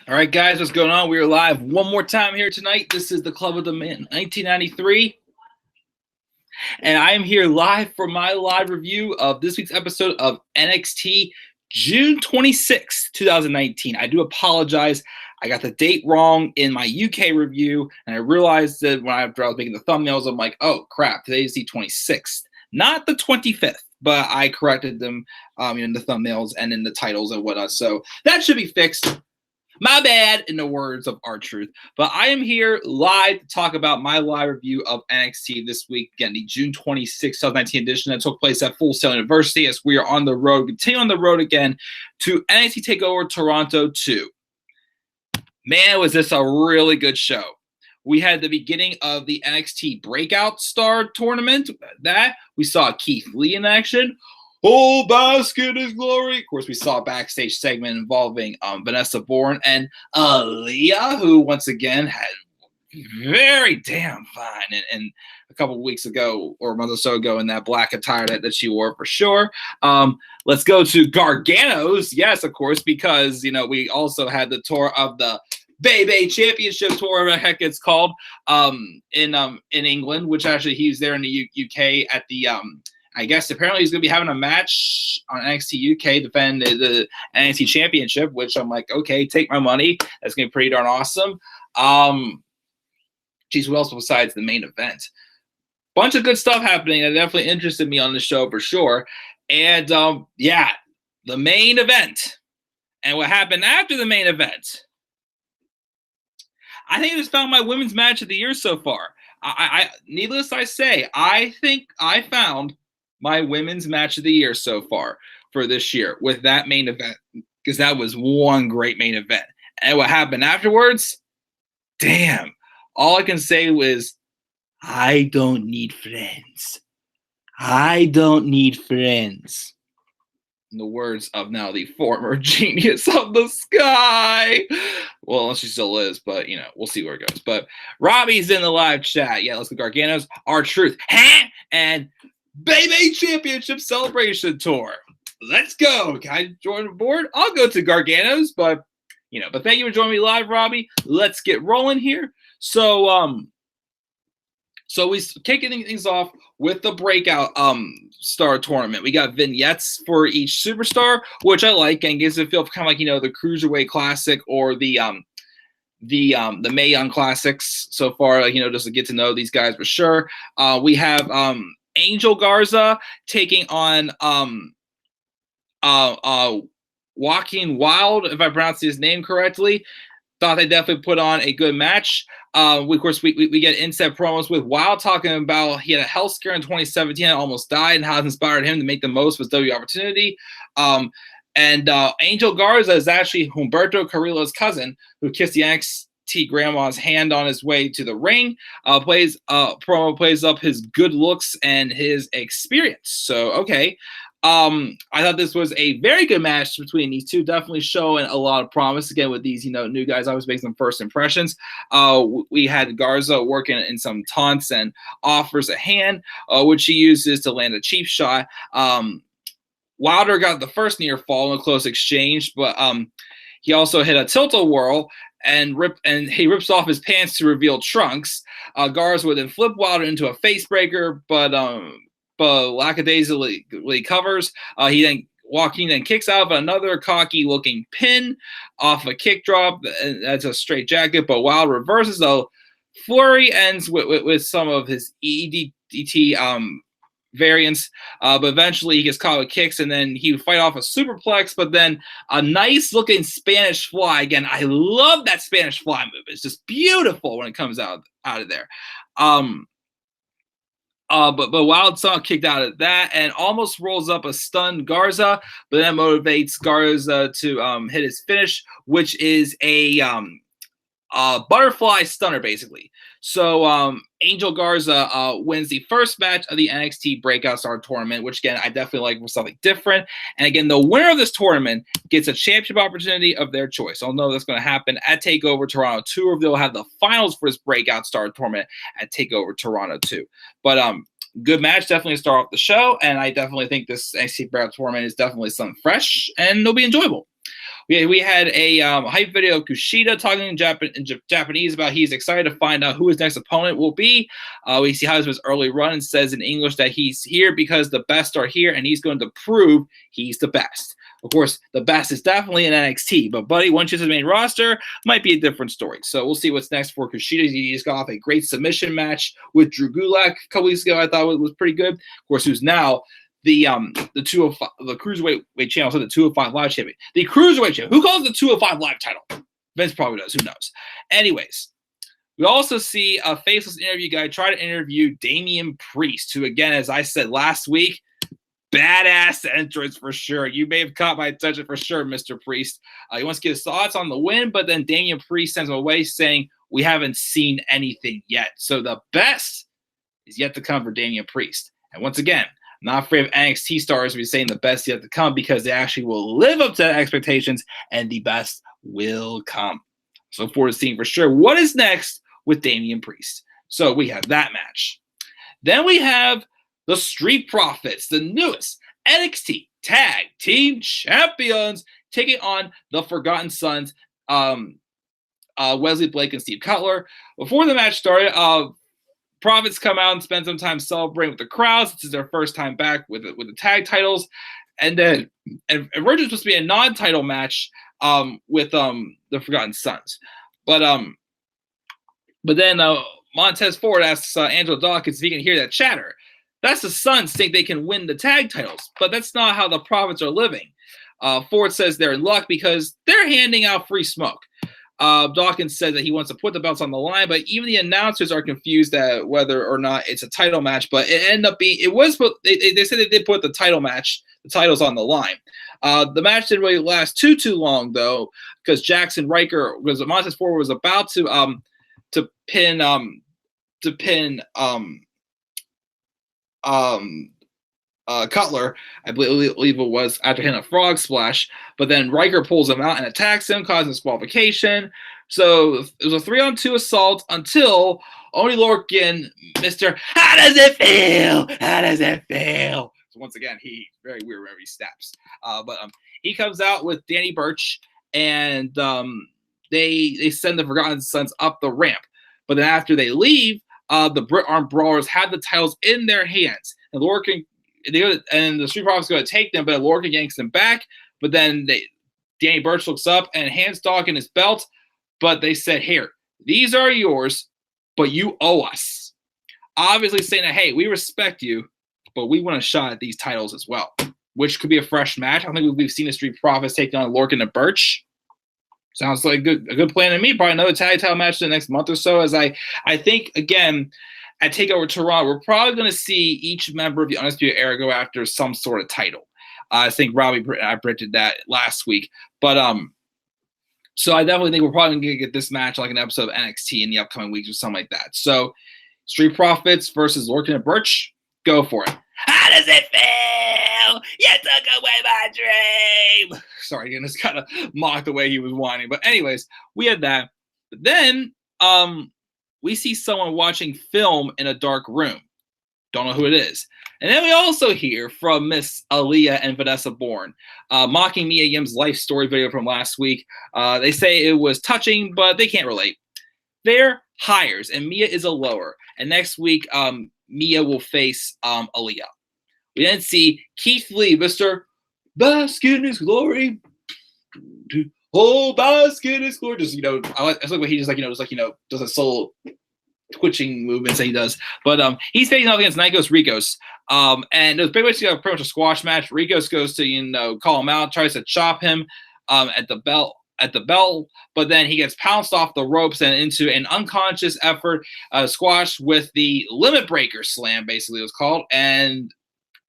All right, guys, what's going on? We are live one more time here tonight. This is the Club of the Man 1993, and I am here live for my live review of this week's episode of NXT June 26th, 2019. I do apologize. I got the date wrong in my UK review, and I realized that after I was making the thumbnails, I'm like, oh, crap, today's the 26th, not the 25th. But I corrected them in the thumbnails and in the titles and whatnot, so that should be fixed. My bad, in the words of R-Truth. But I am here live to talk about my live review of NXT this week. Again, the June 26, 2019 edition that took place at Full Sail University as we are on the road, continue on the road again to NXT TakeOver Toronto 2. Man, was this a really good show. We had the beginning of the NXT Breakout Star Tournament. That we saw Keith Lee in action. Oh, basket is glory. Of course, we saw a backstage segment involving Vanessa Bourne and Aaliyah, who once again had very damn fine and a couple of weeks ago or a month or so ago in that black attire that she wore for sure. Let's go to Gargano's. Yes, of course, because, we also had the tour of the Baby Championship Tour, what the heck it's called, in England, which actually he's there in the UK at the I guess apparently he's going to be having a match on NXT UK defend the NXT Championship, which I'm like, okay, take my money. That's going to be pretty darn awesome. Geez, who else besides the main event? Bunch of good stuff happening that definitely interested me on the show for sure. And yeah, the main event and what happened after the main event. I think it's found my women's match of the year so far. I needless I say, I think I found my women's match of the year so far for this year with that main event, because that was one great main event. And what happened afterwards, damn, all I can say was, I don't need friends. I don't need friends. In the words of now the former genius of the sky. Well, unless she still is, but, we'll see where it goes. But Robbie's in the live chat. Yeah, let's go Gargano's, R-Truth, and Baby Championship Celebration Tour. Let's go. Can I join the board? I'll go to Gargano's, but thank you for joining me live, Robbie. Let's get rolling here. So we kicking things off with the Breakout Star Tournament. We got vignettes for each superstar, which I like, and gives it feel kind of like the Cruiserweight Classic or the Mae Young Classics so far. Just to get to know these guys for sure. We have Angel Garza taking on Joaquin Wild, if I pronounced his name correctly. Thought they definitely put on a good match. Of course, we get inset promos with Wild talking about he had a health scare in 2017 and almost died, and how it inspired him to make the most of his W opportunity. And Angel Garza is actually Humberto Carrillo's cousin, who kissed the NXT grandma's hand on his way to the ring. Plays up his good looks and his experience. So okay. I thought this was a very good match between these two, definitely showing a lot of promise again with these new guys always making some first impressions. We had Garza working in some taunts and offers a hand, which he uses to land a cheap shot. Wilder got the first near fall in a close exchange, but he also hit a tilt-a-whirl and he rips off his pants to reveal trunks. Garza would then flip Wilder into a face breaker, but lackadaisically covers. Joaquin then kicks out of another cocky looking pin off a kick drop. That's a straight jacket, but Wild reverses. So Flurry ends with some of his EDT variants, but eventually he gets caught with kicks, and then he would fight off a superplex, but then a nice looking Spanish fly. Again, I love that Spanish fly move. It's just beautiful when it comes out of there. But Wild saw kicked out of that and almost rolls up a stunned Garza, but that motivates Garza to hit his finish, which is a butterfly stunner, basically. So Angel Garza wins the first match of the NXT Breakout Star Tournament, which, again, I definitely like for something different. And, again, the winner of this tournament gets a championship opportunity of their choice. I'll know that's going to happen at TakeOver Toronto 2, or they'll have the finals for this Breakout Star Tournament at TakeOver Toronto 2. But good match, definitely to start off the show, and I definitely think this NXT Breakout Tournament is definitely something fresh, and it'll be enjoyable. We had a hype video of Kushida talking in Japanese about he's excited to find out who his next opponent will be. We see how his early run and says in English that he's here because the best are here and he's going to prove he's the best. Of course, the best is definitely in NXT, but Buddy, once he's the main roster, might be a different story. So we'll see what's next for Kushida. He just got off a great submission match with Drew Gulak a couple weeks ago. I thought it was pretty good. Of course, who's now the 205, the cruiserweight channel, so the 205 Live champion, the cruiserweight champion. Who calls the 205 Live title? Vince probably does. Who knows? Anyways, we also see a faceless interview guy try to interview Damian Priest, who, again, as I said last week, badass entrance for sure. You may have caught my attention for sure, Mr. Priest. He wants to get his thoughts on the win, but then Damian Priest sends him away saying, we haven't seen anything yet. So the best is yet to come for Damian Priest. And once again, I'm not afraid of NXT stars to be saying the best yet to come because they actually will live up to expectations and the best will come. So forward to seeing for sure what is next with Damian Priest. So we have that match. Then we have the Street Profits, the newest NXT Tag Team Champions, taking on the Forgotten Sons, Wesley Blake and Steve Cutler. Before the match started, Profits come out and spend some time celebrating with the crowd. This is their first time back with the tag titles. And then originally supposed to be a non-title match with the Forgotten Sons. But then Montez Ford asks Angelo Dawkins if he can hear that chatter. That's the Suns think they can win the tag titles, but that's not how the Profits are living. Ford says they're in luck because they're handing out free smoke. Dawkins says that he wants to put the belts on the line, but even the announcers are confused at whether or not it's a title match. But it ended up being, they said they did put the titles on the line. The match didn't really last too long though, because Jackson Riker, because Montez Ford was about to pin Cutler, I believe it was, after hitting a frog splash, but then Riker pulls him out and attacks him, causing disqualification. So it was a 3-on-2 assault until Oney Lorcan, Mr. How does it feel? How does it feel? So once again, he's very weird whenever he steps. But he comes out with Danny Burch, and they send the Forgotten Sons up the ramp. But then after they leave, the Brit Arm Brawlers have the titles in their hands. And Lorcan, and the Street Profits go to take them, but Lorcan yanks them back. But then Danny Burch looks up and hands Dawkins his belt. But they said, here, these are yours, but you owe us. Obviously saying that, hey, we respect you, but we want a shot at these titles as well, which could be a fresh match. I don't think we've seen the Street Profits take on Lorcan and Burch. Sounds like a good plan to me. Probably another tag title match in the next month or so. As I think, again, at TakeOver Toronto, we're probably going to see each member of the Undisputed Era go after some sort of title. I think Robbie and I predicted that last week. But so I definitely think we're probably going to get this match like an episode of NXT in the upcoming weeks or something like that. So Street Profits versus Lorcan and Burch, go for it. How does it feel? You took away my dream. Sorry, again, it's kind of mocked the way he was whining. But anyways, we had that. But then we see someone watching film in a dark room. Don't know who it is. And then we also hear from Miss Aaliyah and Vanessa Bourne, mocking Mia Yim's life story video from last week. They say it was touching, but they can't relate. They're hires, and Mia is a lower. And next week, Mia will face Aaliyah. We then see Keith Lee, Mr. Bask in His Glory. Oh, bask in His Glory. Just, I like what he just does a soul twitching movements that he does. But he's facing off against Nikos Rikos. And it was pretty much a squash match. Rikos goes to, call him out, tries to chop him at the bell, but then he gets pounced off the ropes and into an unconscious effort squash with the Limit Breaker Slam, basically it was called. And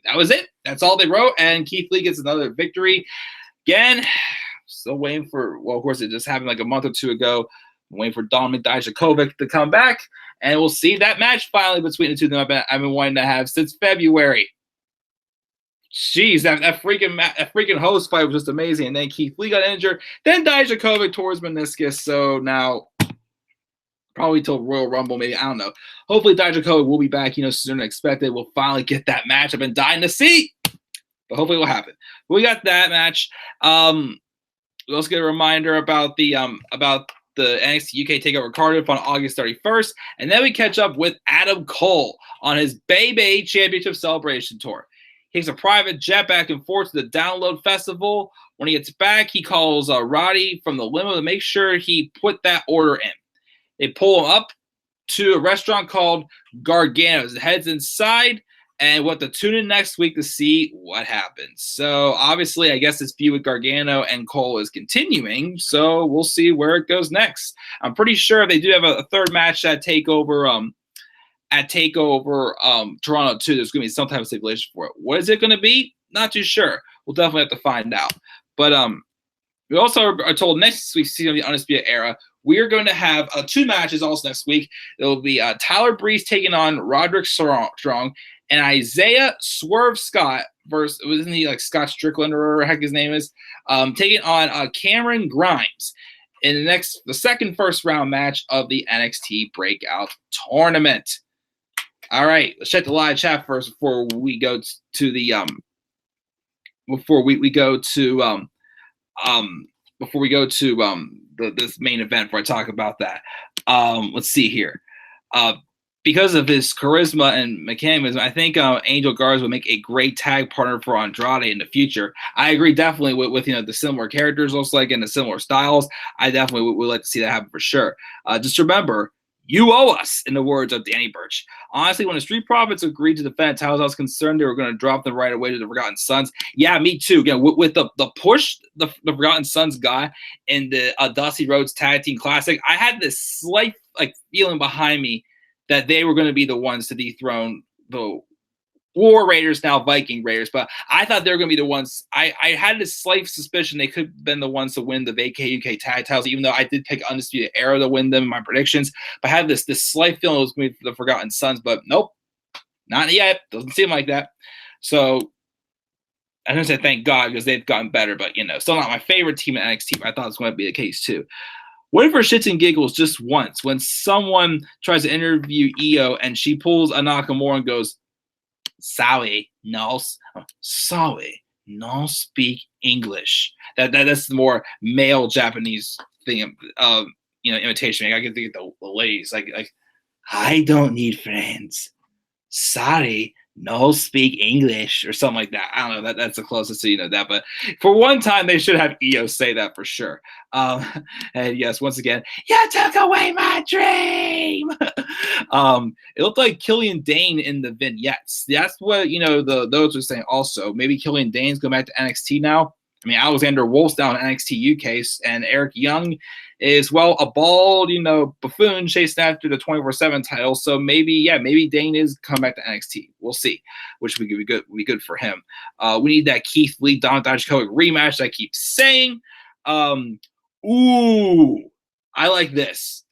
that was it. That's all they wrote. And Keith Lee gets another victory. Again, still waiting for, well, of course, it just happened like a month or two ago. I'm waiting for Dominik Dijakovic to come back. And we'll see that match finally between the two of them I've been wanting to have since February. Jeez, that freaking host fight was just amazing. And then Keith Lee got injured. Then Dijakovic tore his meniscus. So now, probably till Royal Rumble, maybe. I don't know. Hopefully Dijakovic will be back, sooner than expected. We'll finally get that match I've been dying to see. But hopefully it will happen. We got that match. also get a reminder about the NXT UK Takeover Cardiff on August 31st, and then we catch up with Adam Cole on his Bay Championship Celebration Tour. He takes a private jet back and forth to the Download Festival. When he gets back, he calls Roddy from the limo to make sure he put that order in. They pull him up to a restaurant called Gargano's. It heads inside, and we'll have to tune in next week to see what happens. So, obviously, I guess this feud with Gargano and Cole is continuing, so we'll see where it goes next. I'm pretty sure they do have a third match at TakeOver Toronto too. There's going to be some type of stipulation for it. What is it going to be? Not too sure. We'll definitely have to find out. But we also are told next week's season of the Undisputed Era, we are going to have 2 matches also next week. It will be Tyler Breeze taking on Roderick Strong and Isaiah Swerve Scott versus, wasn't he like Scott Strickland or whatever the heck his name is, taking on Cameron Grimes in the second first round match of the NXT Breakout Tournament. All right, let's check the live chat first before we go to the this main event before I talk about that. Let's see here. Because of his charisma and mechanism, I think Angel Garza would make a great tag partner for Andrade in the future. I agree definitely with the similar characters, looks like, and the similar styles. I definitely would like to see that happen for sure. Just remember, you owe us, in the words of Danny Burch. Honestly, when the Street Profits agreed to defend titles, I was concerned they were going to drop them right away to the Forgotten Sons. Yeah, me too. Again, with the push the Forgotten Sons got in the Dusty Rhodes Tag Team Classic, I had this slight feeling behind me that they were going to be the ones to dethrone the War Raiders, now Viking Raiders. But I thought they were going to be the ones. I had this slight suspicion they could have been the ones to win the VK UK tag titles, even though I did pick Undisputed Era to win them in my predictions. But I had this slight feeling it was going to be the Forgotten Sons. But nope, not yet. Doesn't seem like that. So I don't say thank God because they've gotten better. But, still not my favorite team in NXT. But I thought it was going to be the case too. What if for shits and giggles just once when someone tries to interview Io and she pulls a Nakamura and goes, sorry, no speak English. That's the more male Japanese thing of imitation. I get to get the ladies like I don't need friends. Sorry, no speak English or something like that. I don't know. That's the closest to that. But for one time, they should have Io say that for sure. And yes, once again, you took away my dream. It looked like Killian Dane in the vignettes. That's what those were saying. Also, maybe Killian Dane's going back to NXT now. I mean, Alexander Wolf's down in NXT UK, and Eric Young is, a bald, buffoon chasing after the 24/7 title. So maybe Dane is coming back to NXT. We'll see, which would be good for him. We need that Keith Lee, Don Dijakovic rematch that I keep saying. I like this.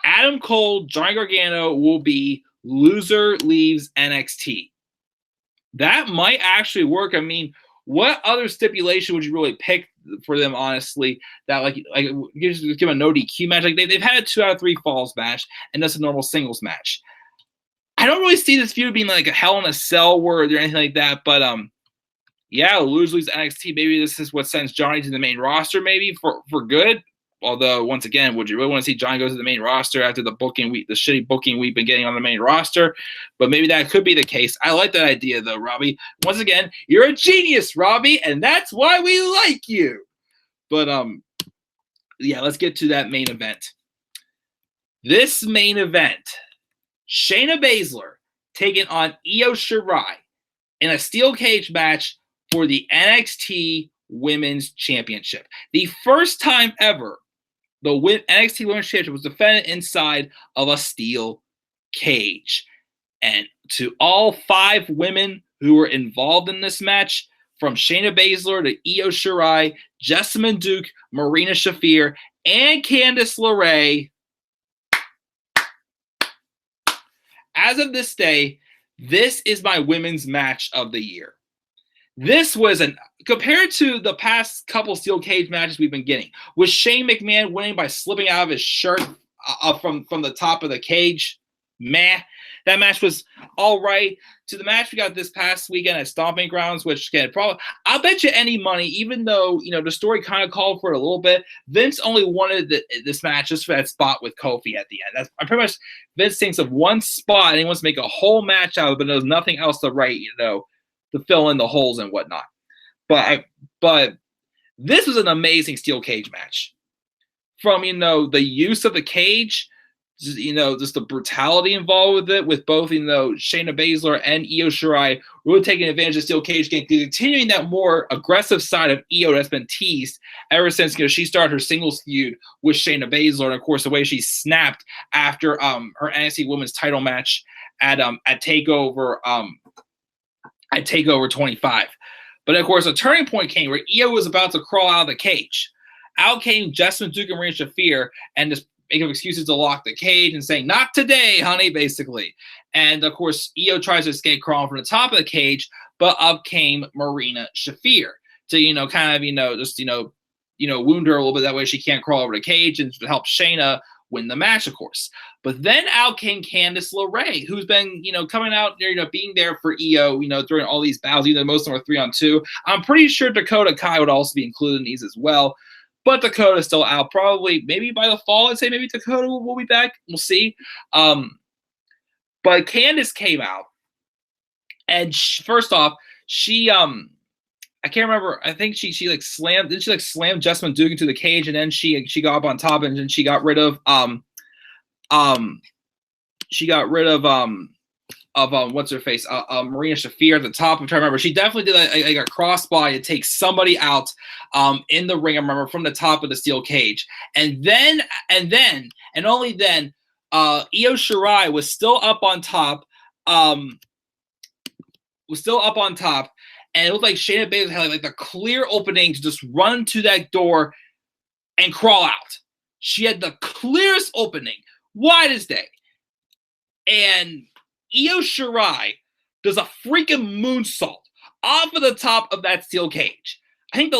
Adam Cole, Johnny Gargano will be loser leaves NXT. That might actually work. I mean, what other stipulation would you really pick for them, honestly, that give them a no DQ match? They've had a 2 out of 3 falls match, and that's a normal singles match. I don't really see this feud being like a Hell in a Cell word or anything like that, but lose leaves NXT. Maybe this is what sends Johnny to the main roster, maybe for good. Although, once again, would you really want to see Johnny go to the main roster after the shitty booking we've been getting on the main roster? But maybe that could be the case. I like that idea, though, Robbie. Once again, you're a genius, Robbie, and that's why we like you. But, let's get to that main event. This main event, Shayna Baszler taking on Io Shirai in a steel cage match for the NXT Women's Championship. The first time ever the NXT Women's Championship was defended inside of a steel cage. And to all 5 women who were involved in this match, from Shayna Baszler to Io Shirai, Jessamine Duke, Marina Shafir, and Candice LeRae, as of this day, this is my women's match of the year. This was compared to the past couple steel cage matches we've been getting, with Shane McMahon winning by slipping out of his shirt from the top of the cage. Meh. That match was all right. To the match we got this past weekend at Stomping Grounds, which again, probably I'll bet you any money, even though the story kind of called for it a little bit, Vince only wanted this match just for that spot with Kofi at the end. That's pretty much Vince thinks of one spot and he wants to make a whole match out of it, but there's nothing else to write, to fill in the holes and whatnot. But this was an amazing steel cage match. From the use of the cage, just the brutality involved with it, with both Shayna Baszler and Io Shirai really taking advantage of steel cage game, continuing that more aggressive side of Io that's been teased ever since she started her singles feud with Shayna Baszler, and of course the way she snapped after her NXT Women's Title match at Takeover 25. But of course a turning point came where Io was about to crawl out of the cage. Out came Jessamyn Duke and Marina Shafir and just making excuses to lock the cage and saying, "Not today, honey," basically. And of course, Io tries to escape crawling from the top of the cage, but up came Marina Shafir to, kind of, just, wound her a little bit. That way she can't crawl over the cage and to help Shayna win the match, of course. But then out came Candice LeRae, who's been, coming out there, being there for Io, during all these battles, even though most of them are 3-on-2. I'm pretty sure Dakota Kai would also be included in these as well. But Dakota's still out. Probably, maybe by the fall, I'd say maybe Dakota will be back. We'll see. But Candice came out. And first off, she, I can't remember. I think she slammed, didn't she slam Jessamyn Duke into the cage? And then she got up on top and then she got rid of, what's her face, Marina Shafir at the top. I'm trying to remember. She definitely did a crossbody to take somebody out in the ring. I remember from the top of the steel cage, and then only then, Io Shirai was still up on top. And it looked like Shayna Baszler had like the clear opening to just run to that door and crawl out. She had the clearest opening, wide as day, and Io Shirai does a freaking moonsault off of the top of that steel cage. Of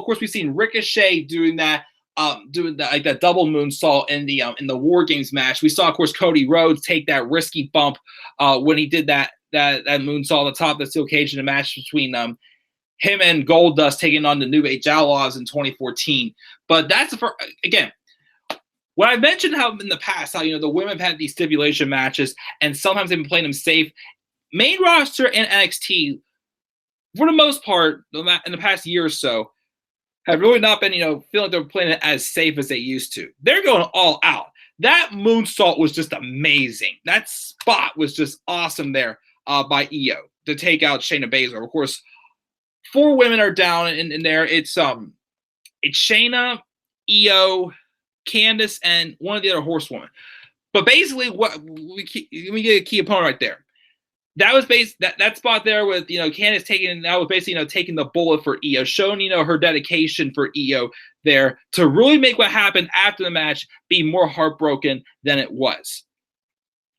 course we've seen Ricochet doing that double moonsault in the War Games match. We saw, of course, Cody Rhodes take that risky bump when he did that moonsault at the top of the steel cage in a match between him and Goldust taking on the New Age Outlaws in 2014. But that's again. When I mentioned how in the past, how the women have had these stipulation matches and sometimes they've been playing them safe, main roster and NXT, for the most part, in the past year or so, have really not been, feeling like they're playing it as safe as they used to. They're going all out. That moonsault was just amazing. That spot was just awesome there by Io to take out Shayna Baszler. Of course, 4 women are down in there. It's Shayna, Io, Candice, and one of the other horsewomen. But basically, what we get a key opponent right there. That was that spot there with Candice taking, that was basically taking the bullet for Io, showing her dedication for Io there to really make what happened after the match be more heartbroken than it was.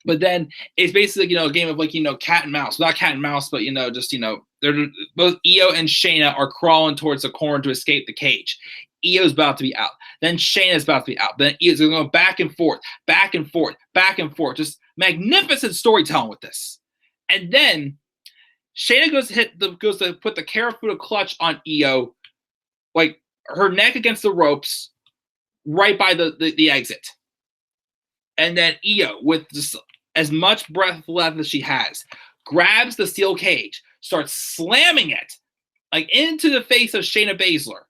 But then it's basically a game of cat and mouse, not cat and mouse, but they're both Io and Shayna are crawling towards the corner to escape the cage. Io's about to be out. Then Shayna's about to be out. Then Io's going back and forth, back and forth, back and forth. Just magnificent storytelling with this. And then Shayna goes to put the Karafuda clutch on Io, like her neck against the ropes, right by the exit. And then Io, with just as much breath left as she has, grabs the steel cage, starts slamming it into the face of Shayna Baszler.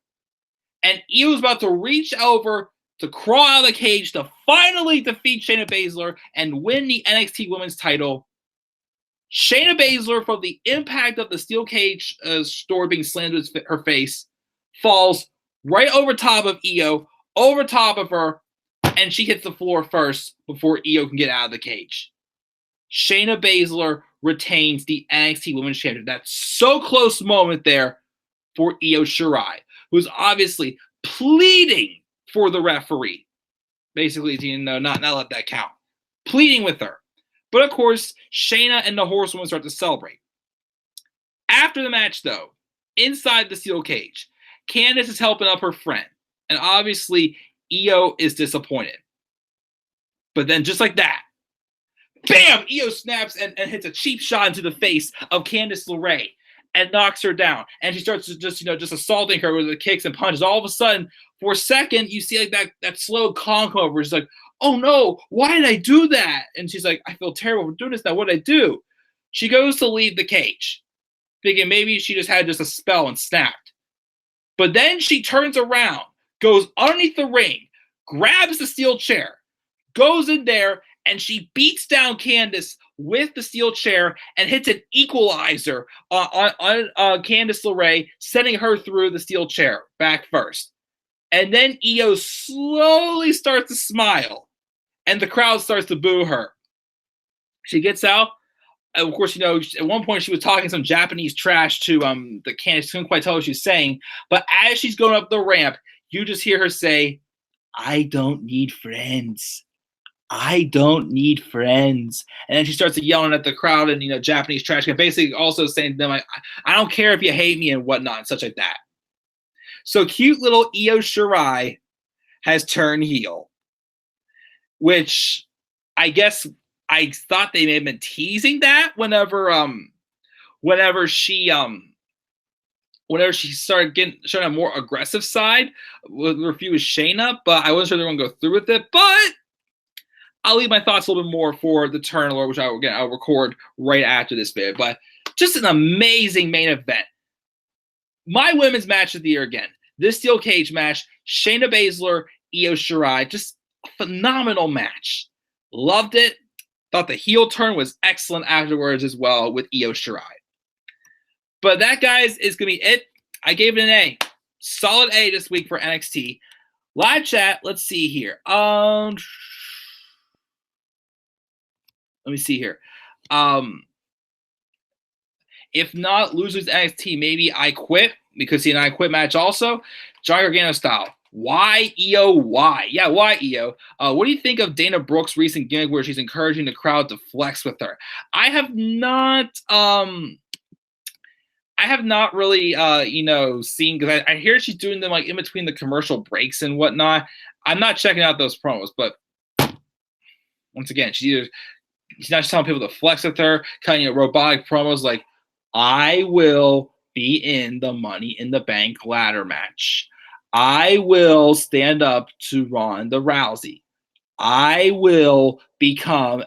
And Io's about to reach over to crawl out of the cage to finally defeat Shayna Baszler and win the NXT Women's title. Shayna Baszler, from the impact of the steel cage door being slammed into her face, falls right over top of Io, over top of her, and she hits the floor first before Io can get out of the cage. Shayna Baszler retains the NXT Women's Championship. That so close moment there for Io Shirai, who's obviously pleading for the referee, basically to not let that count, pleading with her. But of course, Shayna and the Horsewoman start to celebrate. After the match, though, inside the steel cage, Candice is helping up her friend, and obviously Io is disappointed. But then, just like that, bam! Io snaps and hits a cheap shot into the face of Candice LeRae and knocks her down. And she starts to just assaulting her with the kicks and punches. All of a sudden, for a second, you see like that slow calm come over. She's like, oh no, why did I do that? And she's like, I feel terrible for doing this now. What did I do? She goes to leave the cage, thinking maybe she just had a spell and snapped. But then she turns around, goes underneath the ring, grabs the steel chair, goes in there, and she beats down Candice with the steel chair and hits an equalizer on Candice LeRae, sending her through the steel chair back first. And then Io slowly starts to smile, and the crowd starts to boo her. She gets out. Of course, at one point she was talking some Japanese trash to the Candice. Couldn't quite tell what she was saying. But as she's going up the ramp, you just hear her say, I don't need friends. I don't need friends. And then she starts yelling at the crowd and, Japanese trash. Basically also saying to them, like, I don't care if you hate me and whatnot and such like that. So cute little Io Shirai has turned heel, which I guess I thought they may have been teasing that whenever she started showing a more aggressive side with her feud with Shayna, but I wasn't sure they were going to go through with it. But I'll leave my thoughts a little bit more for the Turner, which I'll record right after this bit. But just an amazing main event. My women's match of the year again. This steel cage match, Shayna Baszler, Io Shirai, just a phenomenal match. Loved it. Thought the heel turn was excellent afterwards as well with Io Shirai. But that, guys, is going to be it. I gave it an A. Solid A this week for NXT. Live chat, let's see here. Let me see here. If not, losers NXT, maybe I quit, because an I quit match also. John Gargano style. Why, Io? Why? Yeah, why, Io? What do you think of Dana Brooke's recent gimmick where she's encouraging the crowd to flex with her? I have not really, seen, because I hear she's doing them like in between the commercial breaks and whatnot. I'm not checking out those promos, but once again, she's not just telling people to flex with her, cutting robotic promos like, I will be in the Money in the Bank ladder match. I will stand up to Ronda Rousey. I will become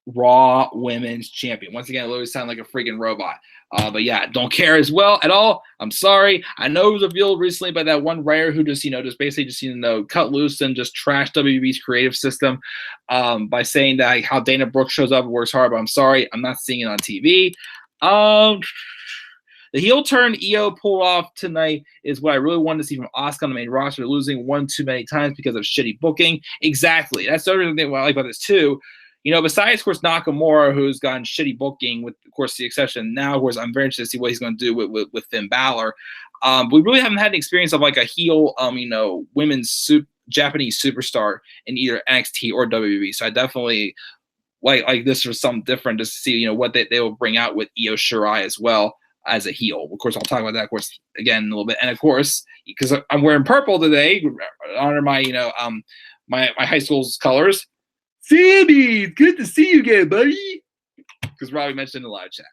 Raw Women's Champion. Once again, it literally sounds like a freaking robot. But yeah, don't care as well at all. I'm sorry. I know it was revealed recently by that one writer who just basically cut loose and just trashed WWE's creative system by saying that how Dana Brooke shows up and works hard. But I'm sorry, I'm not seeing it on TV. The heel turn Io pulled off tonight is what I really wanted to see from Asuka on the main roster, losing one too many times because of shitty booking. Exactly. That's the other thing what I like about this too. Besides, of course, Nakamura, who's gotten shitty booking, with, of course, the exception now, of course, I'm very interested to see what he's going to do with Finn Balor. We really haven't had an experience of like a heel, women's Japanese superstar in either NXT or WWE. So I definitely like this for something different to see, what they will bring out with Io Shirai as well as a heel. Of course, I'll talk about that, of course, again in a little bit. And of course, because I'm wearing purple today, honor my, my high school's colors. Sammy, good to see you again, buddy. Because Robbie mentioned in the live chat.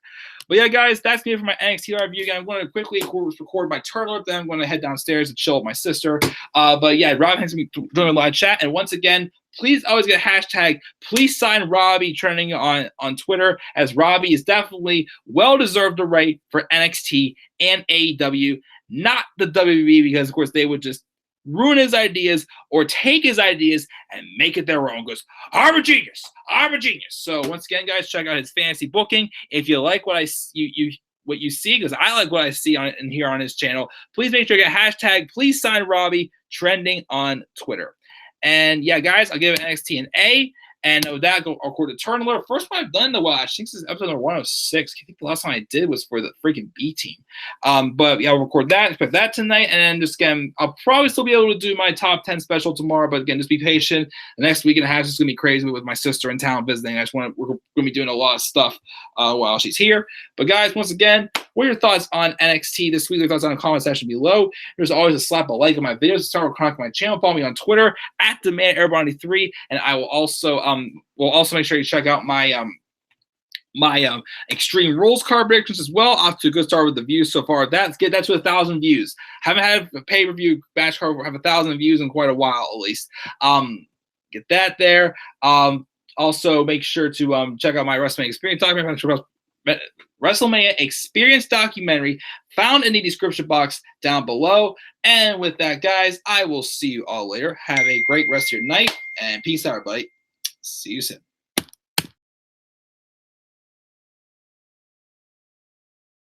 But yeah, guys, that's me for my NXT review. Again, I'm going to quickly record my turn up. Then I'm going to head downstairs and chill with my sister. But yeah, Robbie has me doing a live chat. And once again, please always get a hashtag. Please sign Robbie trending on Twitter, as Robbie is definitely well-deserved the right for NXT and AEW, not the WWE, because, of course, they would just ruin his ideas or take his ideas and make it their own. Goes, I'm a genius. I'm a genius. So once again, guys, check out his fantasy booking. If you like what what you see, because I like what I see and hear on his channel, please make sure you get hashtag. Please sign Robbie trending on Twitter. And yeah, guys, I'll give it NXT an A. And with that, I'll record the turn alert. First one I've done in a while. I think this is episode number 106. I think the last time I did was for the freaking B team. But yeah, I'll record that. Expect that tonight. And then just again, I'll probably still be able to do my top 10 special tomorrow. But again, just be patient. The next week and a half is going to be crazy with my sister in town visiting. We're going to be doing a lot of stuff while she's here. But guys, once again, what are your thoughts on NXT this week? Your thoughts on the comment section below. There's always a slap a like on my videos. Start with my channel. Follow me on Twitter at TheManAirborne93, and I will also make sure you check out my Extreme Rules card predictions as well. Off to a good start with the views so far. Let's get that to 1,000 views. Haven't had a pay-per-view match card have 1,000 views in quite a while, at least. Get that there. Also, make sure to check out my WrestleMania Experience documentary. WrestleMania Experience documentary found in the description box down below. And with that, guys, I will see you all later. Have a great rest of your night, and peace out, everybody. See you soon.